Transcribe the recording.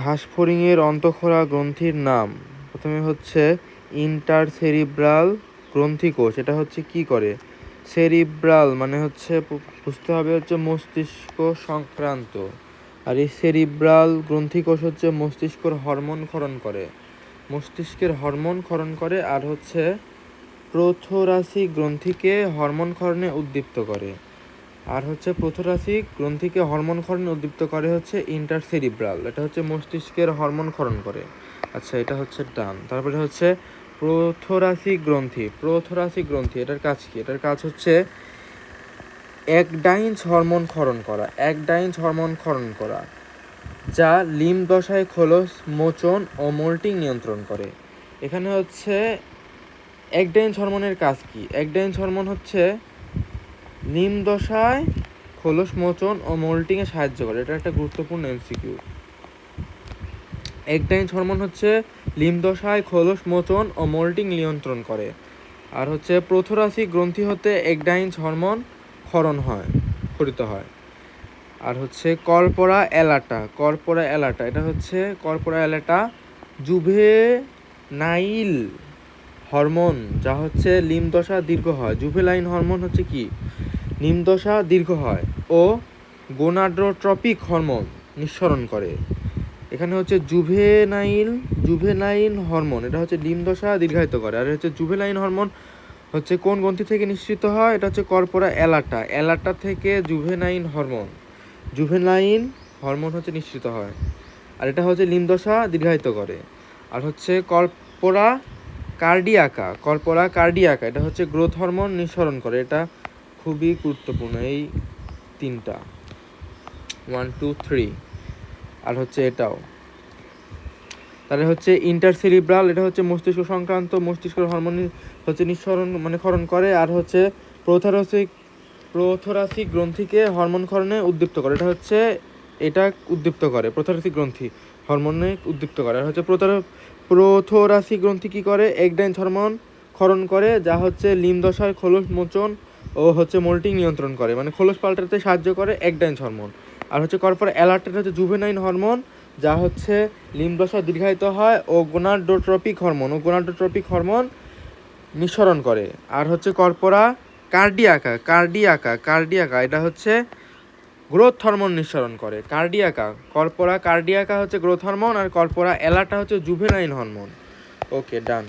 ঘাসফড়িংয়ের অন্তঃক্ষরা গ্রন্থির নাম। প্রথমে হচ্ছে ইন্টারসেরিব্রাল গ্রন্থিকোষ। এটা হচ্ছে কি করে? সেরিব্রাল মানে হচ্ছে বুঝতে হবে হচ্ছে মস্তিষ্ক সংক্রান্ত, আর এই সেরিব্রাল গ্রন্থিকোষ হচ্ছে মস্তিষ্কের হরমোন ক্ষরণ করে, মস্তিষ্কের হরমোন ক্ষরণ করে। আর হচ্ছে প্রোথোরাসিক গ্রন্থিকে হরমোন ক্ষরণে উদ্দীপ্ত করে। আর হচ্ছে প্রোথোরাসিক গ্রন্থিকে হরমোন ক্ষরণে উদ্দীপ্ত করে হচ্ছে ইন্টারসেরিব্রাল, এটা হচ্ছে মস্তিষ্কের হরমোন ক্ষরণ করে। আচ্ছা, এটা হচ্ছে ডান। তারপরে হচ্ছে প্রোথোরাসিক গ্রন্থি। প্রোথোরাসিক গ্রন্থি এটার কাজ কি? এটার কাজ হচ্ছে একডাইঞ্চ হরমোন ক্ষরণ করা, একডাইঞ্চ হরমোন ক্ষরণ করা, যা লিম্ব দশায় খোলস মোচন ও মোল্টিং নিয়ন্ত্রণ করে। এখানে হচ্ছে একডাইঞ্চ হরমোনের কাজ কি? একডাইঞ্চ হরমোন হচ্ছে লিম্ব দশায় খোলস মোচন ও মোল্টিংয়ে সাহায্য করে। এটা একটা গুরুত্বপূর্ণ এমসিকিউ। একডাইঞ্চ হরমোন হচ্ছে লিম্ব দশায় খোলস মোচন ও মোল্টিং নিয়ন্ত্রণ করে। আর হচ্ছে প্রোথোরাসিক গ্রন্থি হতে একডাইঞ্চ হরমোন ক্ষরিত হয়। আর হচ্ছে কর্পোরা অ্যালাটা। কর্পোরা অ্যালাটা এটা হচ্ছে কর্পোরা অ্যালাটা জুভেনাইল হরমোন, যা হচ্ছে লিম্ব দশা দীর্ঘ হয়। জুভেনাইল হরমোন হচ্ছে কি? লিম্ব দশা দীর্ঘ হয় ও গোনাডোট্রপিক হরমোন নিঃসরণ করে। এখানে হচ্ছে জুভেনাইল হরমোন, এটা হচ্ছে লিম্ব দশা দীর্ঘায়িত করে। আর হচ্ছে জুভেনাইল হরমোন হচ্ছে কোন গ্রন্থি থেকে নিঃসৃত হয়? এটা হচ্ছে কর্পোরা অ্যালাটা। অ্যালাটা থেকে জুভেনাইল হরমোন হচ্ছে নিঃসৃত হয়, আর এটা হচ্ছে লিম্ব দশা দীর্ঘায়িত করে। আর হচ্ছে কর্পোরা কার্ডিয়াকা এটা হচ্ছে গ্রোথ হরমোন নিঃসরণ করে। এটা খুবই গুরুত্বপূর্ণ, এই তিনটা 1 2 3। আর হচ্ছে এটাও। তাহলে হচ্ছে ইন্টারসেরিব্রাল, এটা হচ্ছে মস্তিষ্ক সংক্রান্ত, মস্তিষ্কের হরমোন হচ্ছে নিঃসরণ মানে ক্ষরণ করে। আর হচ্ছে প্রোথোরাসিক গ্রন্থিকে হরমোন ক্ষরণে উদ্দীপ্ত করে। এটা উদ্দীপ্ত করে প্রোথোরাসিক গ্রন্থি হরমোনে উদ্দীপ্ত করে। আর হচ্ছে প্রোথোরাসিক গ্রন্থি কি করে? একডাইঞ্চ হরমোন ক্ষরণ করে, যা হচ্ছে লিম্ব দশায় খোলস মোচন ও হচ্ছে মোল্টিং নিয়ন্ত্রণ করে, মানে খোলস পাল্টাতে সাহায্য করে একডাইঞ্চ হরমোন। আর হচ্ছে কর্পোরা অ্যালার্ট হচ্ছে জুভেনাইল হরমোন, যা হচ্ছে লিম্ব দশা দীর্ঘায়িত হয় ও গোনাডোট্রপিক হরমোন নিঃসরণ করে। আর হচ্ছে কর্পোরা কার্ডিয়াকা এটা হচ্ছে গ্রোথ হরমোন নিঃসরণ করে। কর্পোরা কার্ডিয়াকা হচ্ছে গ্রোথ হরমোন, আর কর্পোরা অ্যালাটা হচ্ছে জুভেনাইল হরমোন। ওকে, ডান।